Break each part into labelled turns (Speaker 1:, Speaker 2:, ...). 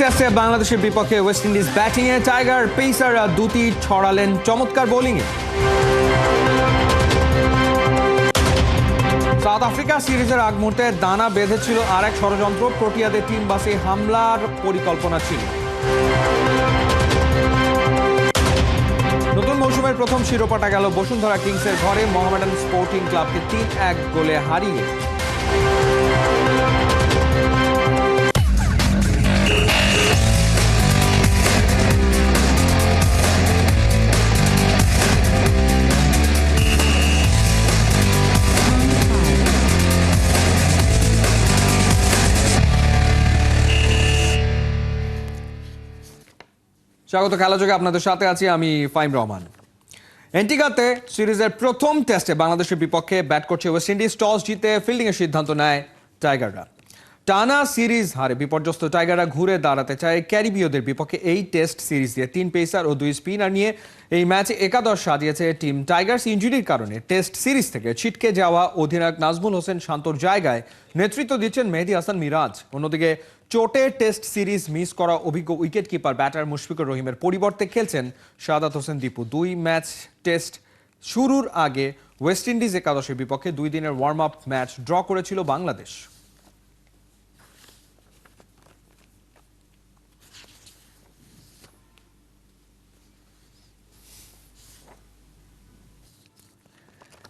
Speaker 1: টেস্টে বাংলাদেশের বিপক্ষে ওয়েস্ট ইন্ডিজ ব্যাটিংয়ে টাইগার পেসাররা দুটি ছড়ালেন চমৎকার বোলিংয়ে। সাউথ আফ্রিকা সিরিজের আগ মুহূর্তে দানা বেঁধেছিল আর এক ষড়যন্ত্র। প্রোটিয়াদের টিম বাসে হামলার পরিকল্পনা ছিল। নতুন মৌসুমের প্রথম শিরোপাটা গেল বসুন্ধরা কিংসের ঘরে মোহামেডান স্পোর্টিং ক্লাবকে 3-1 গোলে হারিয়ে। স্বাগত খেলাযোগে, আপনাদের সাথে আছি আমি ফাইম রহমান। এন্টিগাতে সিরিজের প্রথম টেস্টে বাংলাদেশের বিপক্ষে ব্যাট করছে ওয়েস্ট ইন্ডিজ। টস জিতে ফিল্ডিংয়ের সিদ্ধান্ত নেয় টাইগাররা। টানা সিরিজ হারে বিপর্যস্ত টাইগাররা ঘুরে দাঁড়াতে চায় ক্যারিবীয়দের বিপক্ষে এই টেস্ট সিরিজ দিয়ে। 3 পেসার ও 2 স্পিনার নিয়ে এই ম্যাচে একাদশ সাজিয়েছে টিম টাইগার্স। ইনজুরির কারণে টেস্ট সিরিজ থেকে ছিটকে যাওয়া অধিনায়ক নাজমুল হোসেন শান্তর জায়গায় নেতৃত্ব দিচ্ছেন মেহেদী হাসান মিরাজ। অন্যদিকে চোটে টেস্ট সিরিজ মিস করা অভিজ্ঞ উইকেট কিপার ব্যাটার মুশফিকুর রহিমের পরিবর্তে খেলছেন শাহাদাত হোসেন দীপু। 2 ম্যাচ টেস্ট শুরুর আগে ওয়েস্ট ইন্ডিজ একাদশের বিপক্ষে 2 দিনের ওয়ার্ম আপ ম্যাচ ড্র করেছিল বাংলাদেশ।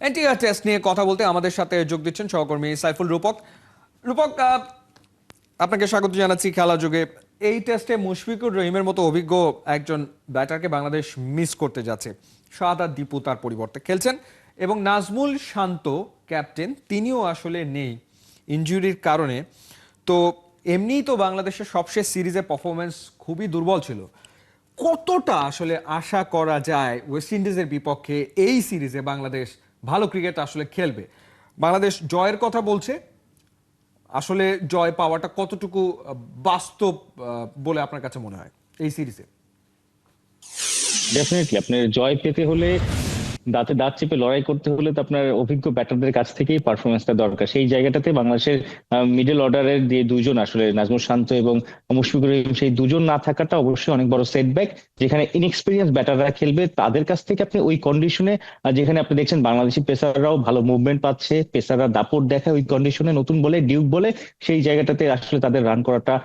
Speaker 1: এন্টিগা টেস্ট নিয়ে কথা বলতে আমাদের সাথে যোগ দিচ্ছেন সহকর্মী সাইফুল রূপক। রূপক, আপনাকে স্বাগত জানাচ্ছি খেলা যুগে। এই টেস্টে মুশফিকুর রহিমের মতো অভিজ্ঞ একজন ব্যাটারকে বাংলাদেশ মিস করতে যাচ্ছে। শাহাদাত দীপু তার পরিবর্তে খেলছেন এবং নাজমুল শান্ত ক্যাপ্টেন, তিনিও আসলে নেই ইনজুরির কারণে। তো এমনিই তো বাংলাদেশের সবশেষ সিরিজে পারফরমেন্স খুবই দুর্বল ছিল। কতটা আসলে আশা করা যায় ওয়েস্ট ইন্ডিজের বিপক্ষে এই সিরিজে বাংলাদেশ ভালো ক্রিকেট আসলে খেলবে? বাংলাদেশ জয়ের কথা বলছে, আসলে জয় পাওয়াটা কতটুকু বাস্তব বলে আপনার কাছে মনে হয় এই সিরিজে?
Speaker 2: ডেফিনেটলি আপনার জয় পেতে হলে, দাঁতে দাঁত চেপে লড়াই করতে হলে তো আপনার অভিজ্ঞ ব্যাটারদের কাছ থেকেই পারফরমেন্সটা দরকার। সেই জায়গাটাতে বাংলাদেশের মিডল অর্ডারের যে দুজন আসলে নাজমুল শান্ত এবং মুশফিকুর রহিম, সেই দুজন না থাকাটা অবশ্যই অনেক বড় সেটব্যাক। যেখানে ইনএক্সপিরিয়েন্স ব্যাটাররা খেলবে তাদের কাছ থেকে আপনি ওই কন্ডিশনে, যেখানে আপনি দেখছেন বাংলাদেশি পেসাররাও ভালো মুভমেন্ট পাচ্ছে, পেসাররা দাপট দেখায় ওই কন্ডিশনে, নতুন বলে ডিউক বলে, সেই জায়গাটাতে আসলে তাদের রান করাটা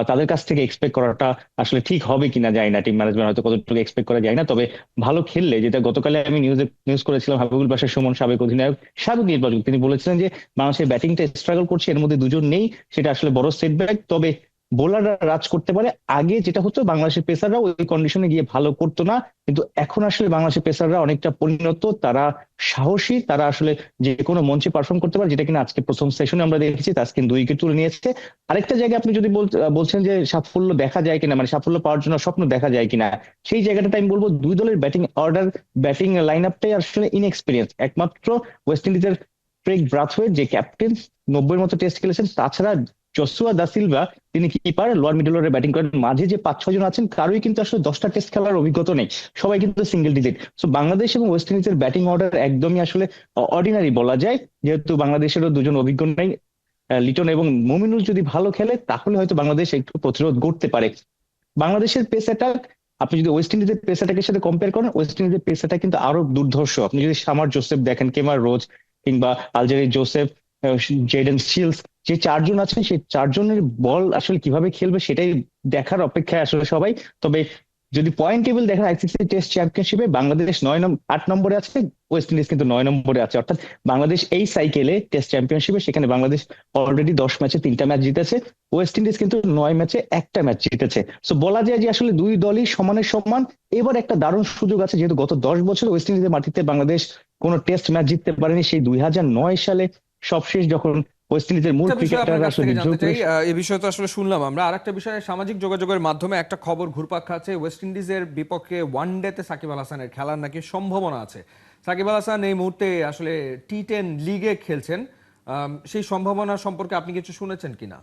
Speaker 2: তাদের কাছ থেকে এক্সপেক্ট করাটা আসলে ঠিক হবে কিনা যায় না। টিম ম্যানেজমেন্ট হয়তো কতটুকু এক্সপেক্ট করা যায় না, তবে ভালো খেললে, যেটা গতকালে আমি নিউজ করেছিলাম, হাবিবুল বাশার সুমন, সাবেক অধিনায়ক, সাবেক নির্বাচক, তিনি বলেছিলেন যে বাংলাদেশের ব্যাটিংটা স্ট্রাগল করছে, এর মধ্যে দুজন নেই, সেটা আসলে বড় সেটব্যাক। তবে বোলাররা রাজ করতে পারে। আগে যেটা হতো, বাংলাদেশের পেসাররা ওই কন্ডিশনে গিয়ে ভালো করতো না, কিন্তু এখন আসলে বাংলাদেশের পেসাররা অনেকটা পরিণত, তারা সাহসী, তারা আসলে যে কোনো মঞ্চে পারফর্ম করতে পারে, যেটা কিনা আজকে প্রথম সেশনে আমরা দেখেছি। তাসকিন 2 উইকেট তুলে নিয়েছে। আরেকটা জায়গায় আপনি যদি বলছেন যে সাফল্য দেখা যায় কিনা, মানে সাফল্য পাওয়ার জন্য স্বপ্ন দেখা যায় কিনা, সেই জায়গাটাতে আমি বলবো দুই দলের ব্যাটিং অর্ডার, ব্যাটিং লাইন আপটাই আসলে ইনএক্সপিরিয়েন্স। একমাত্র ওয়েস্ট ইন্ডিজের ক্রেগ ব্রাথওয়েট, যে ক্যাপ্টেন, 90-এর মতো টেস্ট খেলেছেন। তাছাড়া জসুয়া দা সিলভা, তিনি কিপার, লোয়ার মিডল অর্ডারে ব্যাটিং করেন। মাঝে যে 5-6 জন আছেন, কারোই কিন্তু আসলে 10টা টেস্ট খেলার অভিজ্ঞতা নেই, সবাই কিন্তু সিঙ্গেল ডিজিট। সো বাংলাদেশ এবং ওয়েস্ট ইন্ডিজের ব্যাটিং অর্ডার একদমই আসলে অর্ডিনারি বলা যায়। যেহেতু বাংলাদেশেরও দুজন অভিজ্ঞ নেই, লিটন এবং মুমিনুল যদি ভালো খেলে তাহলে হয়তো বাংলাদেশ একটু প্রতিরোধ করতে পারে। বাংলাদেশের পেস অ্যাটাক আপনি যদি ওয়েস্ট ইন্ডিজের পেস অ্যাটাকের সাথে কম্পেয়ার করেন, ওয়েস্ট ইন্ডিজের পেস অ্যাটাক কিন্তু আরো দুর্ধর্ষ। আপনি যদি সামার জোসেফ দেখেন, কেমার রোজ, কিংবা আলজেরি জোসেফ, জেডেন শিলস, যে 4 জন আছেন, সেই 4 জনের বল আসলে কিভাবে খেলবে সেটাই দেখার অপেক্ষায় আসলে সবাই। তবে যদি পয়েন্ট টেবিল দেখেন, আইসিসি টেস্ট চ্যাম্পিয়নশিপে বাংলাদেশ 8 নম্বরে আছে, ওয়েস্ট ইন্ডিজ কিন্তু 9 নম্বরে আছে। অর্থাৎ বাংলাদেশ এই সাইকেলে টেস্ট চ্যাম্পিয়নশিপে, সেখানে বাংলাদেশ অলরেডি 10 ম্যাচে 3টা ম্যাচ জিতেছে, ওয়েস্ট ইন্ডিজ কিন্তু 9 ম্যাচে 1টা ম্যাচ জিতেছে। সো বলা যায় যে আসলে দুই দলই সমানের সমান। এবার একটা দারুণ সুযোগ আছে, যেহেতু গত 10 বছর ওয়েস্ট ইন্ডিজের মাটিতে বাংলাদেশ কোনো টেস্ট ম্যাচ জিততে পারেনি। সেই 2009 সালে সবশেষ যখন ওয়েস্ট ইন্ডিজের মূল ক্রিকেটাররা আসলে
Speaker 1: এই বিষয়ে তো আসলে শুনলাম আমরা। আরেকটা বিষয়ে সামাজিক যোগাযোগের মাধ্যমে একটা খবর ঘুরপাক খাচ্ছে, ওয়েস্ট ইন্ডিজের বিপক্ষে ওয়ানডেতে সাকিব আল হাসানের খেলার নাকি সম্ভাবনা আছে। সাকিব আল হাসান এই মুহূর্তে আসলে টি10 লিগে খেলছেন, সেই সম্ভাবনা সম্পর্কে আপনি কিছু শুনেছেন কিনা?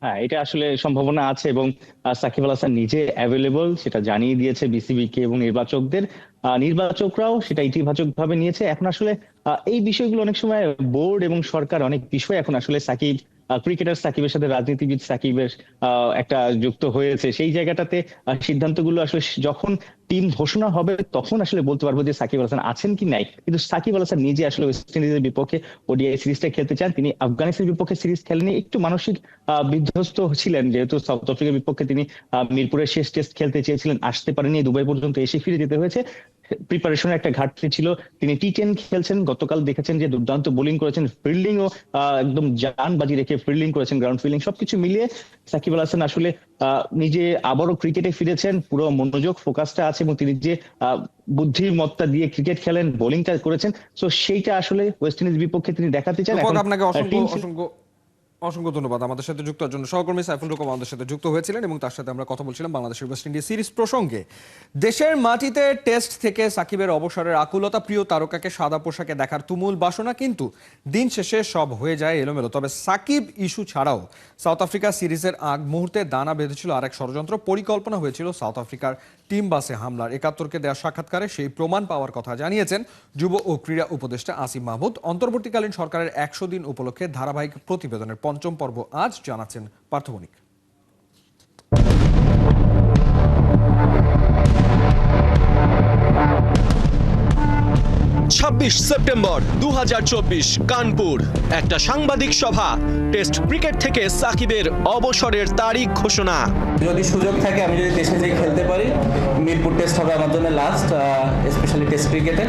Speaker 2: হ্যাঁ, এটা আসলে সম্ভাবনা আছে এবং সাকিব আল হাসান নিজে অ্যাভেলেবল, সেটা জানিয়ে দিয়েছে বিসিবি কে এবং নির্বাচকদের। নির্বাচকরাও সেটা ইতিবাচক ভাবে নিয়েছে। এখন আসলে এই বিষয়গুলো অনেক সময় বোর্ড এবং সরকার অনেক বিষয় এখন আসলে সাকিব ক্রিকেটার সাকিবের সাথে রাজনীতিবিদ সাকিবের একটা যুক্ত হয়েছে, সেই জায়গাটাতে সিদ্ধান্তগুলো আসলে যখন টিম ঘোষণা হবে তখন আসলে বলতে পারবো যে সাকিব আল হাসান আছেন কি নাই। কিন্তু সাকিব আল হাসান নিজে আসলে ওয়েস্ট ইন্ডিজের বিপক্ষে ওডিআই সিরিজটা খেলতে চান। তিনি আফগানিস্তানের বিপক্ষে সিরিজ খেলেনি, একটু মানসিক বিধ্বস্ত ছিলেন, যেহেতু সাউথ আফ্রিকার বিপক্ষে তিনি মিরপুরের শেষ টেস্ট খেলতে চেয়েছিলেন, আসতে পারেনি, দুবাই পর্যন্ত এসে ফিরে যেতে হয়েছে। প্রিপারেশনের একটা ঘাটতি ছিল। তিনি টি10 খেলছেন, গতকাল দেখেছেন যে দুর্দান্ত বোলিং করেছেন, ফিল্ডিং ও একদম জান বাজি রেখে ফিল্ডিং করেছেন, গ্রাউন্ড ফিল্ডিং সবকিছু মিলিয়ে সাকিব আল হাসান আসলে নিজে আবারও ক্রিকেটে ফিরেছেন, পুরো মনোযোগ ফোকাসটা আছে এবং তিনি যে বুদ্ধিমত্তা দিয়ে ক্রিকেট খেলেন, বোলিংটা করেছেন, তো সেইটা আসলে ওয়েস্ট ইন্ডিজ বিপক্ষে তিনি দেখাতে চান।
Speaker 1: রূপক,
Speaker 2: এখন
Speaker 1: আপনাকে
Speaker 2: টিম
Speaker 1: অসংখ্য ধন্যবাদ আমাদের সাথে যুক্ত হওয়ার জন্য। সহকর্মী সাইফুল রূপক আমাদের সাথে যুক্ত হয়েছিলেন এবং তার সাথে আমরা কথা বলছিলাম বাংলাদেশের ওয়েস্ট ইন্ডিজ সিরিজ প্রসঙ্গে। দেশের মাটিতে টেস্ট থেকে সাকিবের অবসরের আকুলতা, প্রিয় তারকাকে সাদা পোশাকে দেখার তুমুল বাসনা, কিন্তু দিন শেষে সব হয়ে যায় এলোমেলো। তবে সাকিব ইস্যু ছাড়াও সাউথ আফ্রিকা সিরিজের আগ মুহূর্তে দানা বেঁধেছিল আরেক ষড়যন্ত্র। পরিকল্পনা হয়েছিল সাউথ আফ্রিকার টিম বাসে হামলার। ৭১কে দেওয়া সাক্ষাৎকারে সেই প্রমাণ পাওয়ার কথা জানিয়েছেন যুব ও ক্রীড়া উপদেষ্টা আসিফ মাহমুদ। অন্তর্বর্তীকালীন সরকারের ১০০ দিন উপলক্ষে ধারাবাহিক প্রতিবেদনের পঞ্চম পর্ব আজ, জানাচ্ছেন পার্থ বণিক।
Speaker 3: ২৬ সেপ্টেম্বর ২০২৪ কানপুর, একটা সাংবাদিক সভা। টেস্ট ক্রিকেট থেকে সাকিবের অবসরের তারিখ ঘোষণা।
Speaker 4: যদি সুযোগ থাকে, আমি যদি দেশে যেয়ে খেলতে পারি, মিরপুর টেস্ট হবে আমার জন্য লাস্ট, স্পেশালি টেস্ট ক্রিকেটে।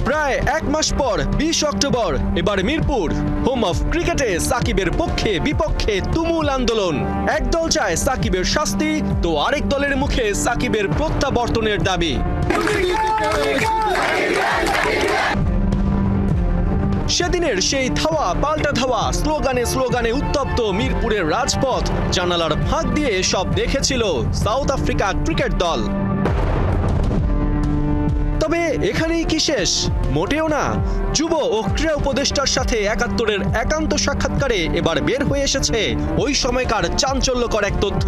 Speaker 3: প্রায় ১ মাস পর ২০ অক্টোবর এবার মিরপুর, হোম অফ ক্রিকেটে সাকিবের পক্ষে বিপক্ষে তুমুল আন্দোলন। একদল চায় সাকিবের শাস্তি, তো আরেক দলের মুখে সাকিবের প্রত্যাবর্তনের দাবি। সেদিনের সেই ধাওয়া পাল্টা ধাওয়া, স্লোগানে স্লোগানে উত্তপ্ত মিরপুরের রাজপথ। জানালার ফাঁক দিয়ে সব দেখেছিল সাউথ আফ্রিকা ক্রিকেট দল। তবে এখানেই কি শেষ? মোটেও না। যুব ও ক্রীড়া উপদেষ্টার সাথে ৭১-এর একান্ত সাক্ষাৎকারে এবার বের হয়ে এসেছে ওই সময়কার চাঞ্চল্যকর এক তথ্য,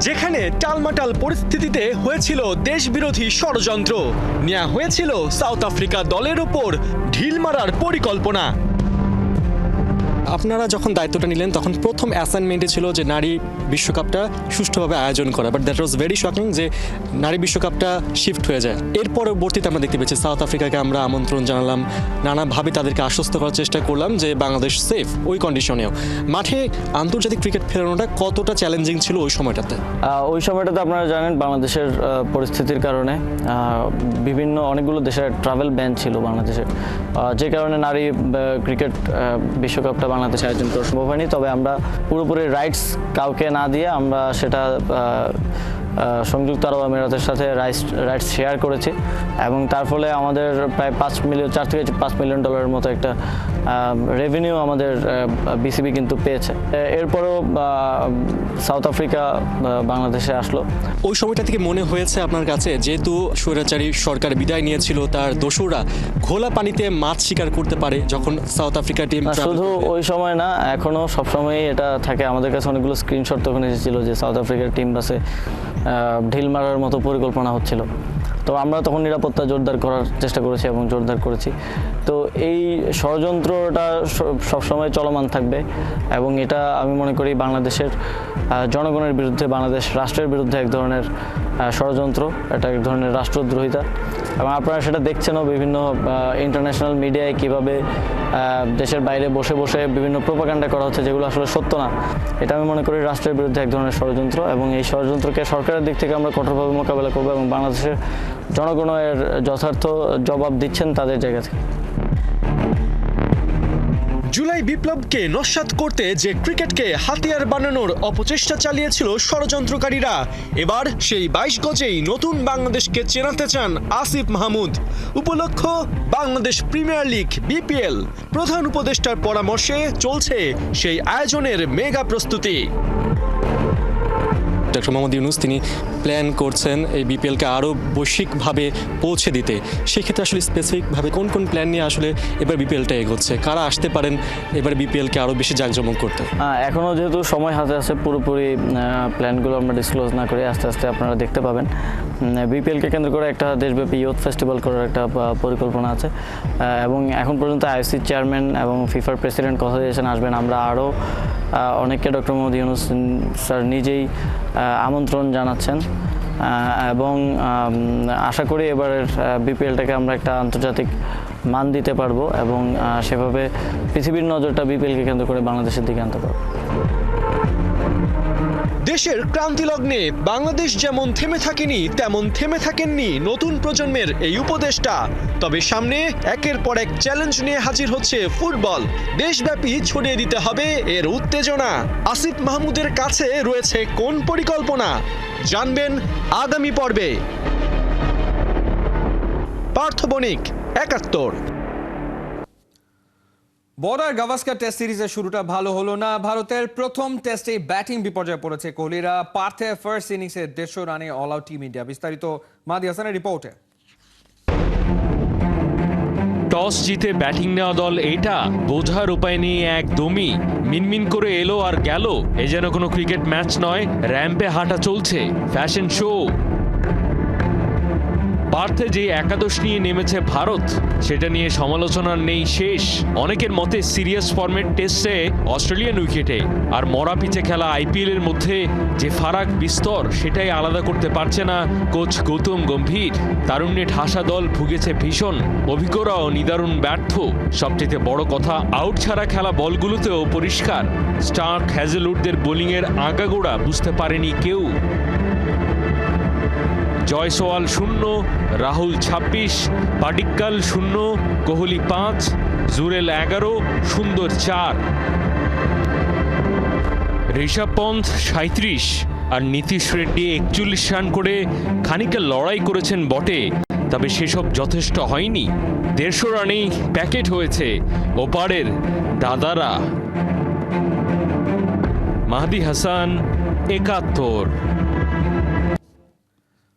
Speaker 3: যেখানে টালমাটাল পরিস্থিতিতে হয়েছিল দেশবিরোধী ষড়যন্ত্র, নেওয়া হয়েছিল সাউথ আফ্রিকা দলের উপর ঢিল মারার পরিকল্পনা।
Speaker 5: আপনারা যখন দায়িত্বটা নিলেন তখন প্রথম অ্যাসাইনমেন্টে ছিল যে নারী বিশ্বকাপটা সুষ্ঠুভাবে আয়োজন করা, but that was very shocking যে নারী বিশ্বকাপটা শিফট হয়ে যায়। এর পরবর্তীতে আমরা দেখতে পেয়েছি সাউথ আফ্রিকাকে আমরা আমন্ত্রণ জানালাম, নানাভাবে তাদেরকে আশ্বস্ত করার চেষ্টা করলাম যে বাংলাদেশ সেফ। ওই কন্ডিশনেও মাঠে আন্তর্জাতিক ক্রিকেট ফেরানোটা কতটা চ্যালেঞ্জিং ছিল ওই সময়টাতে?
Speaker 4: ওই সময়টাতে আপনারা জানেন বাংলাদেশের পরিস্থিতির কারণে বিভিন্ন অনেকগুলো দেশের ট্রাভেল ব্যান ছিল বাংলাদেশের, যে কারণে নারী ক্রিকেট বিশ্বকাপটা বাংলাদেশে আয়োজন করা সম্ভব হয়নি। তবে আমরা পুরোপুরি রাইটস কাউকে না দিয়ে আমরা সেটা সংযুক্ত আরব আমিরাতের সাথে রাইটস শেয়ার করেছি এবং তার ফলে আমাদের প্রায় 4 থেকে 5 মিলিয়ন ডলারের মতো একটা রেভিনিউ আমাদের বিসিবি কিন্তু পেয়েছে। এরপরও সাউথ আফ্রিকা বাংলাদেশে আসলো।
Speaker 5: ওই সময়টা থেকে মনে হয়েছে আপনার কাছে, যেহেতু স্বৈরাচারী সরকার বিদায় নিয়েছিল, তার দোসররা ঘোলা পানিতে মাছ শিকার করতে পারে যখন সাউথ আফ্রিকা টিম?
Speaker 4: শুধু ওই সময় না, এখনো সবসময়ই এটা থাকে। আমাদের কাছে অনেকগুলো স্ক্রিনশট তখন এসেছিল যে সাউথ আফ্রিকার টিম বাসে ঢিল মারার মতো পরিকল্পনা হচ্ছিল। তো আমরা তখন নিরাপত্তা জোরদার করার চেষ্টা করেছি এবং জোরদার করেছি। তো এই ষড়যন্ত্রটা সবসময় চলমান থাকবে এবং এটা আমি মনে করি বাংলাদেশের জনগণের বিরুদ্ধে, বাংলাদেশ রাষ্ট্রের বিরুদ্ধে এক ধরনের ষড়যন্ত্র, এটা এক ধরনের রাষ্ট্রদ্রোহিতা। এবং আপনারা সেটা দেখছেনও বিভিন্ন ইন্টারন্যাশনাল মিডিয়ায় কীভাবে দেশের বাইরে বসে বসে বিভিন্ন প্রোপাগান্ডা করা হচ্ছে, যেগুলো আসলে সত্য না। এটা আমি মনে করি রাষ্ট্রের বিরুদ্ধে এক ধরনের ষড়যন্ত্র এবং এই ষড়যন্ত্রকে সরকারের দিক থেকে আমরা কঠোরভাবে মোকাবেলা করবো এবং বাংলাদেশের জনগণের যথার্থ জবাব দিচ্ছেন তাদের জায়গা থেকে।
Speaker 3: জুলাই বিপ্লবকে নস্যাৎ করতে যে ক্রিকেটকে হাতিয়ার বানানোর অপচেষ্টা চালিয়েছিল ষড়যন্ত্রকারীরা, এবার সেই 22 গজেই নতুন বাংলাদেশকে চেনাতে চান আসিফ মাহমুদ। উপলক্ষ বাংলাদেশ প্রিমিয়ার লিগ বিপিএল। প্রধান উপদেষ্টার পরামর্শে চলছে সেই আয়োজনের মেগা প্রস্তুতি।
Speaker 5: ডক্টর মোহাম্মদ ইউনূস তিনি প্ল্যান করছেন এই বিপিএলকে আরও বৈশ্বিকভাবে পৌঁছে দিতে। সেক্ষেত্রে আসলে স্পেসিফিকভাবে কোন কোন প্ল্যান নিয়ে আসলে এবার বিপিএলটা এগোচ্ছে, কারা আসতে পারেন এবার বিপিএলকে আরও বেশি জাঁকজমক করতে?
Speaker 4: এখনও যেহেতু সময় হাতে আছে, পুরোপুরি প্ল্যানগুলো আমরা ডিসক্লোজ না করে আস্তে আস্তে আপনারা দেখতে পাবেন। বিপিএলকে কেন্দ্র করে একটা দেশব্যাপী ইয়ুথ ফেস্টিভ্যাল করার একটা পরিকল্পনা আছে এবং এখন পর্যন্ত আইওসি চেয়ারম্যান এবং ফিফার প্রেসিডেন্ট কথা দিয়েছেন আসবেন। আমরা আরও অনেককে ডক্টর মোহাম্মদ ইউনূস স্যার নিজেই আমন্ত্রণ জানাচ্ছেন এবং আশা করি এবারের বিপিএলটাকে আমরা একটা আন্তর্জাতিক মান দিতে পারবো এবং সেভাবে পৃথিবীর নজরটা বিপিএলকে কেন্দ্র করে বাংলাদেশের দিকে আনতে পারবো।
Speaker 3: দেশের ক্রান্তি লগ্নে বাংলাদেশ যেমন থেমে থাকেনি তেমন থেমে থাকেননি নতুন প্রজন্মের এই উপদেষ্টা। তবে সামনে একের পর এক চ্যালেঞ্জ নিয়ে হাজির হচ্ছে ফুটবল। দেশব্যাপী ছড়িয়ে দিতে হবে এর উত্তেজনা। আসিফ মাহমুদের কাছে রয়েছে কোন পরিকল্পনা, জানবেন আগামী পর্বে। পার্থ বণিক, ৭১।
Speaker 1: বর্ডার গাভাস্কার টেস্ট সিরিজের শুরুটা ভালো হলো না। ভারতের প্রথম টেস্টে ব্যাটিং বিপর্যয়ে পড়েছে কোহলিরা। পার্থে ফার্স্ট ইনিংসে ১৫০ রানে অল আউট টিম ইন্ডিয়া। বিস্তারিত মাহদি হাসানের রিপোর্টে।
Speaker 6: টস জিতে ব্যাটিং নেওয়া দল এটা বোঝার উপায় নেই একদমই। মিনমিন করে এলো আর গেল, এ যেন কোনো ক্রিকেট ম্যাচ নয়, র্যাম্পে হাঁটা চলছে, ফ্যাশন শো। পার্থে যে একাদশ নিয়ে নেমেছে ভারত, সেটা নিয়ে সমালোচনার নেই শেষ। অনেকের মতে সিরিয়াস ফরম্যাট টেস্টে অস্ট্রেলিয়ান উইকেটে আর মরা পিচে খেলা আইপিএল এর মধ্যে যে ফারাক বিস্তর, সেটাই আলাদা করতে পারছে না কোচ গৌতম গম্ভীর। তারুণ্যে ঠাসা দল ভুগেছে ভীষণ, অভিজ্ঞরাও নিদারুণ ব্যর্থ। সবচেয়ে বড় কথা, আউট ছাড়া খেলা বলগুলোতেও পরিষ্কার স্টার্ক হ্যাজেলউডদের বোলিংয়ের আগাগোড়া বুঝতে পারেনি কেউ। জয়সওয়াল 0, রাহুল 26, পাডিক্কাল 0, কোহলি 5, জুরেল 11, সুন্দর 4, ঋষভ পন্থ 37 আর নীতিশ রেড্ডি 41 রান করে খানিকটা লড়াই করেছেন বটে, তবে সেসব যথেষ্ট হয়নি। 150 রানেই প্যাকেট হয়েছে ওপারের দাদারা। মাহদি হাসান, ৭১।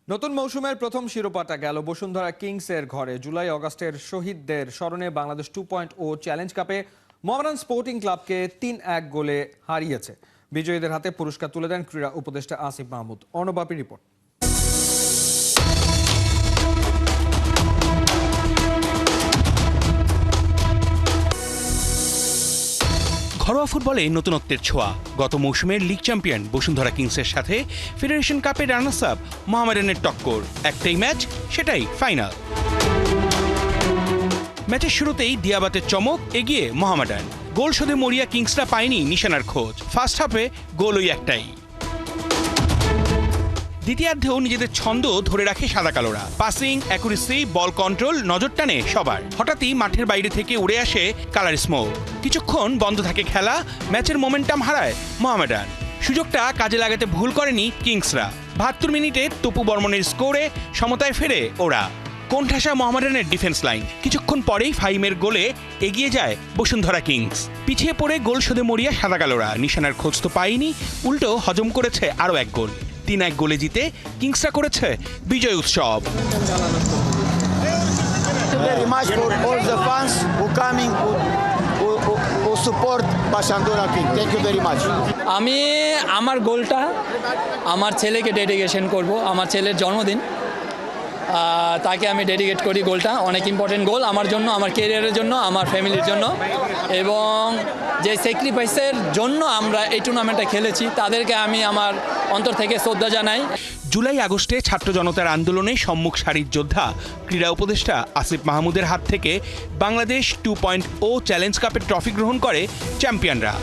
Speaker 1: নতুন মৌসুমের প্রথম শিরোপাটা গেল বসুন্ধরা কিংসের ঘরে। জুলাই অগাস্টের শহীদদের স্মরণে বাংলাদেশ 2.0 চ্যালেঞ্জ কাপে মোহামেডান স্পোর্টিং ক্লাবকে ৩-১ গোলে হারিয়েছে। বিজয়ীদের হাতে পুরস্কার তুলে দেন ক্রীড়া উপদেষ্টা আসিফ মাহমুদ। অর্ণবাপী রিপোর্ট।
Speaker 7: ঘরোয়া ফুটবলে নতুনত্বের ছোঁয়া। গত মৌসুমের লিগ চ্যাম্পিয়ন বসুন্ধরা কিংসের সাথে ফেডারেশন কাপের রানার্স আপ মোহামেডানের টক্কর। একটাই ম্যাচ, সেটাই ফাইনাল। ম্যাচের শুরুতেই দিয়াবাতের চমক, এগিয়ে মোহামেডান। গোল শোধে মরিয়া কিংসরা পায়নি নিশানার খোঁজ। ফার্স্ট হাফে গোল ওই একটাই। দ্বিতীয়ার্ধেও নিজেদের ছন্দ ধরে রাখে সাদা কালোরা। পাসিং, অ্যাকুরেসি, বল কন্ট্রোল নজর টানে সবার। হঠাৎই মাঠের বাইরে থেকে উড়ে আসে কালার স্মোক। কিছুক্ষণ বন্ধ থাকে খেলা, ম্যাচের মোমেন্টাম হারায় মোহামেডান। সুযোগটা কাজে লাগাতে ভুল করেনি কিংসরা। ৭২ মিনিটে তপু বর্মনের স্কোরে সমতায় ফেরে ওরা। কোণঠাসা মোহামেডানের ডিফেন্স লাইন। কিছুক্ষণ পরেই ফাহিমের গোলে এগিয়ে যায় বসুন্ধরা কিংস। পিছিয়ে পড়ে গোল শোধে মরিয়া সাদা কালোরা। নিশানার খোঁজ তো পায়নি, উল্টো হজম করেছে আরও এক গোল। ৩-১ গোলে জিতে কিংসরা করেছে বিজয় উৎসব।
Speaker 8: আমি আমার গোলটা আমার ছেলেকে ডেডিকেশন করব। আমার ছেলের জন্মদিন, তাকে আমি ডেডিকেট করি গোলটা। অনেক ইম্পর্টেন্ট গোল আমার জন্য, আমার ক্যারিয়ারের জন্য, আমার ফ্যামিলির জন্য, এবং যে স্যাক্রিফাইসের জন্য আমরা এই টুর্নামেন্টটা খেলেছি তাদেরকে আমি আমার অন্তর থেকে শ্রদ্ধা জানাই।
Speaker 7: জুলাই আগস্টে ছাত্র জনতার আন্দোলনে সম্মুখ সারির যোদ্ধা ক্রীড়া উপদেষ্টা আসিফ মাহমুদের হাত থেকে বাংলাদেশ 2.0 চ্যালেঞ্জ কাপের ট্রফি গ্রহণ করে চ্যাম্পিয়নরা।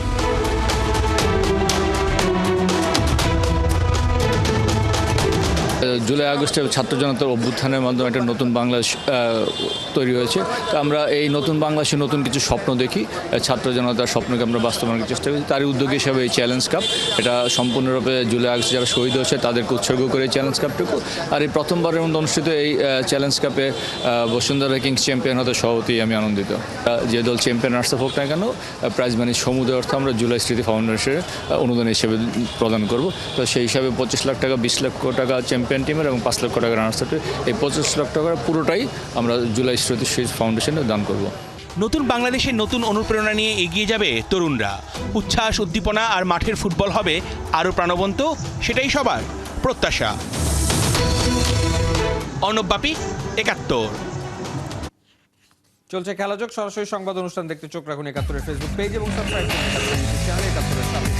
Speaker 9: জুলাই আগস্টে ছাত্র জনতার অভ্যুত্থানের মাধ্যমে একটা নতুন বাংলাদেশ তৈরি হয়েছে। তো আমরা এই নতুন বাংলাদেশে নতুন কিছু স্বপ্ন দেখি, ছাত্র জনতার স্বপ্নকে আমরা বাস্তবায়নের চেষ্টা করি। তারই উদ্যোগ হিসাবে এই চ্যালেঞ্জ কাপ, এটা সম্পূর্ণরূপে জুলাই আগস্টে যারা শহীদ হয়েছে তাদেরকে উৎসর্গ করে এই চ্যালেঞ্জ কাপটুকু। আর এই প্রথমবারের মধ্যে অনুষ্ঠিত এই চ্যালেঞ্জ কাপে বসুন্ধরা কিংস চ্যাম্পিয়ন হতে সহতেই আমি আনন্দিত। যে দল চ্যাম্পিয়ন আসতে হোক না কেন, প্রাইজ মানি সমুদয় অর্থ আমরা জুলাই স্মৃতি ফাউন্ডেশনের অনুদান হিসেবে প্রদান করব। তো সেই হিসাবে 25 লাখ টাকা, 20 লক্ষ টাকা চ্যাম্পিয়ন টিমের এবং 5 লক্ষ টাকা রানার্স আপের, এই 25 লাখ টাকার পুরোটাই আমরা জুলাই স্মৃতি ফাউন্ডেশনে দান করব।
Speaker 7: নতুন বাংলাদেশের নতুন অনুপ্রেরণা নিয়ে এগিয়ে যাবে তরুণরা। উচ্ছ্বাস, উদ্দীপনা আর মাঠের ফুটবল হবে আরও প্রাণবন্ত, সেটাই সবার প্রত্যাশা। অর্ণব বাপি, ৭১।
Speaker 1: চলছে খেলাযোগ, সরাসরি সংবাদ অনুষ্ঠান দেখতে চোখ রাখুন ৭১-এর ফেসবুক পেজ এবং সাবস্ক্রাইব করুন ৭১-এর ইউটিউব চ্যানেল ৭১-এর সাথে।